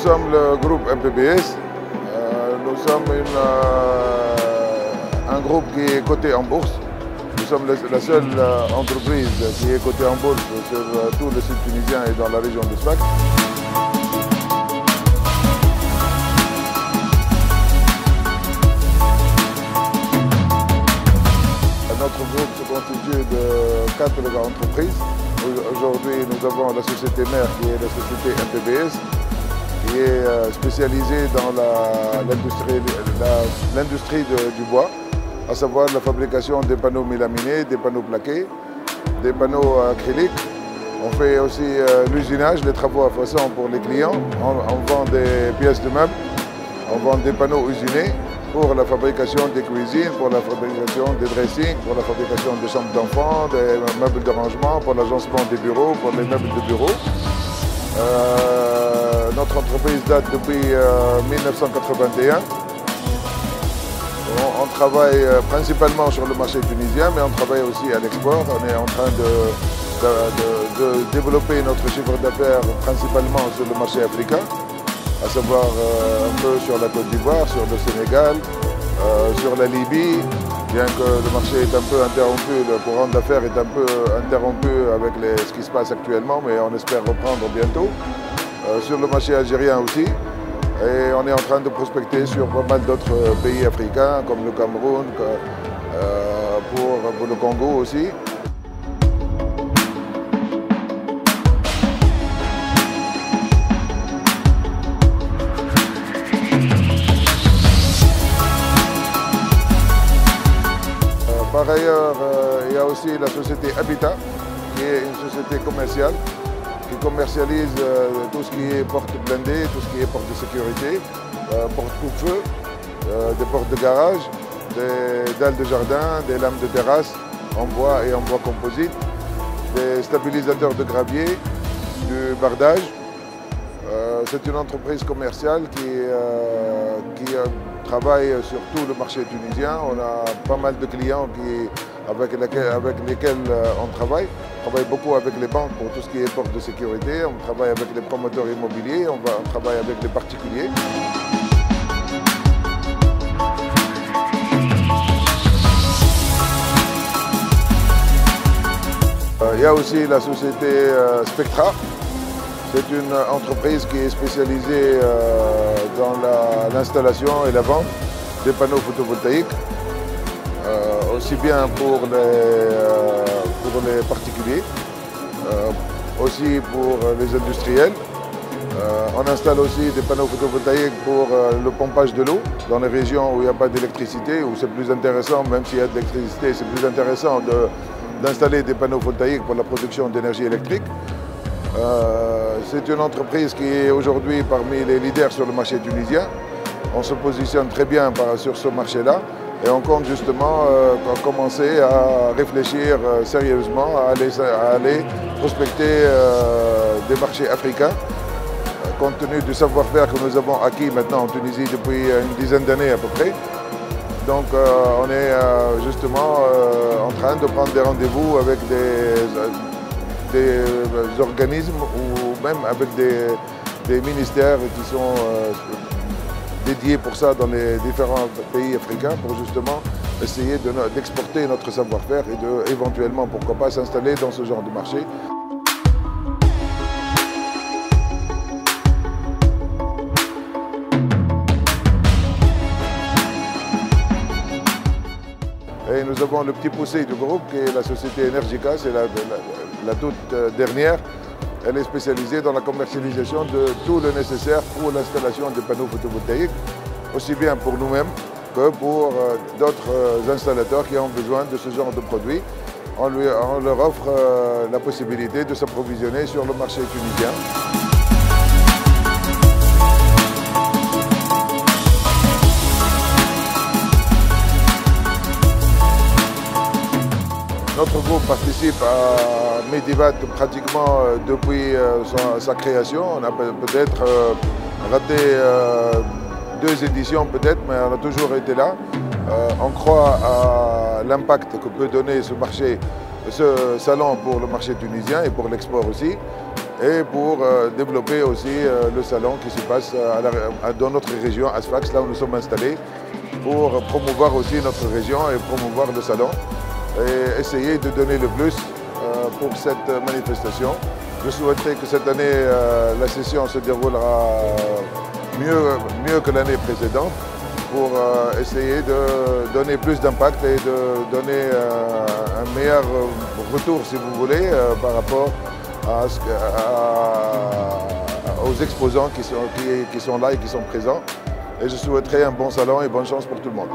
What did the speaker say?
sommes le groupe MPBS. Nous sommes un groupe qui est coté en bourse. Nous sommes la seule entreprise qui est cotée en bourse sur tout le sud tunisien et dans la région de Sfax. Notre groupe se constitue de 4 entreprises. Aujourd'hui, nous avons la société mère qui est la société MPBS, qui est spécialisée dans l'industrie du bois, à savoir la fabrication des panneaux mélaminés, des panneaux plaqués, des panneaux acryliques. On fait aussi l'usinage, les travaux à façon pour les clients. On vend des pièces de meubles, on vend des panneaux usinés pour la fabrication des cuisines, pour la fabrication des dressings, pour la fabrication des chambres d'enfants, des meubles de rangement, pour l'agencement des bureaux, pour les meubles de bureau. Notre entreprise date depuis 1981. On travaille principalement sur le marché tunisien, mais on travaille aussi à l'export. On est en train de développer notre chiffre d'affaires principalement sur le marché africain, à savoir un peu sur la Côte d'Ivoire, sur le Sénégal, sur la Libye, bien que le marché est un peu interrompu, le courant d'affaires est un peu interrompu avec ce qui se passe actuellement, mais on espère reprendre bientôt. Sur le marché algérien aussi, et on est en train de prospecter sur pas mal d'autres pays africains, comme le Cameroun, pour le Congo aussi. Par ailleurs, il y a aussi la société Habitat, qui est une société commerciale, qui commercialise tout ce qui est portes blindées, tout ce qui est portes de sécurité, portes coupe-feu, des portes de garage, des dalles de jardin, des lames de terrasse en bois et en bois composite, des stabilisateurs de gravier, du bardage. C'est une entreprise commerciale qui travaille sur tout le marché tunisien. On a pas mal de clients avec lesquels on travaille. On travaille beaucoup avec les banques pour tout ce qui est portes de sécurité. On travaille avec les promoteurs immobiliers. On travaille avec les particuliers. Il y a aussi la société Spectra. C'est une entreprise qui est spécialisée dans l'installation et la vente des panneaux photovoltaïques, aussi bien pour les particuliers, aussi pour les industriels. On installe aussi des panneaux photovoltaïques pour le pompage de l'eau dans les régions où il n'y a pas d'électricité, où c'est plus intéressant, même s'il y a de l'électricité, c'est plus intéressant d'installer des panneaux photovoltaïques pour la production d'énergie électrique. C'est une entreprise qui est aujourd'hui parmi les leaders sur le marché tunisien. On se positionne très bien sur ce marché-là et on compte justement commencer à réfléchir sérieusement à aller prospecter des marchés africains, compte tenu du savoir-faire que nous avons acquis maintenant en Tunisie depuis une dizaine d'années à peu près. Donc on est justement en train de prendre des rendez-vous avec des organismes ou même avec des ministères qui sont dédiés pour ça dans les différents pays africains pour justement essayer d'exporter notre savoir-faire et éventuellement, pourquoi pas, s'installer dans ce genre de marché. Et nous avons le petit poussé du groupe qui est la société Energica, c'est la toute dernière. Elle est spécialisée dans la commercialisation de tout le nécessaire pour l'installation des panneaux photovoltaïques, aussi bien pour nous-mêmes que pour d'autres installateurs qui ont besoin de ce genre de produits. On leur offre la possibilité de s'approvisionner sur le marché tunisien. Notre groupe participe à Medivat pratiquement depuis sa création. On a peut-être raté 2 éditions peut-être, mais on a toujours été là. On croit à l'impact que peut donner ce salon pour le marché tunisien et pour l'export aussi. et pour développer aussi le salon qui se passe dans notre région, à Sfax, là où nous sommes installés, pour promouvoir aussi notre région et promouvoir le salon et essayer de donner le plus pour cette manifestation. Je souhaiterais que cette année, la session se déroulera mieux que l'année précédente pour essayer de donner plus d'impact et de donner un meilleur retour, si vous voulez, par rapport aux exposants qui sont là et qui sont présents. Et je souhaiterais un bon salon et bonne chance pour tout le monde.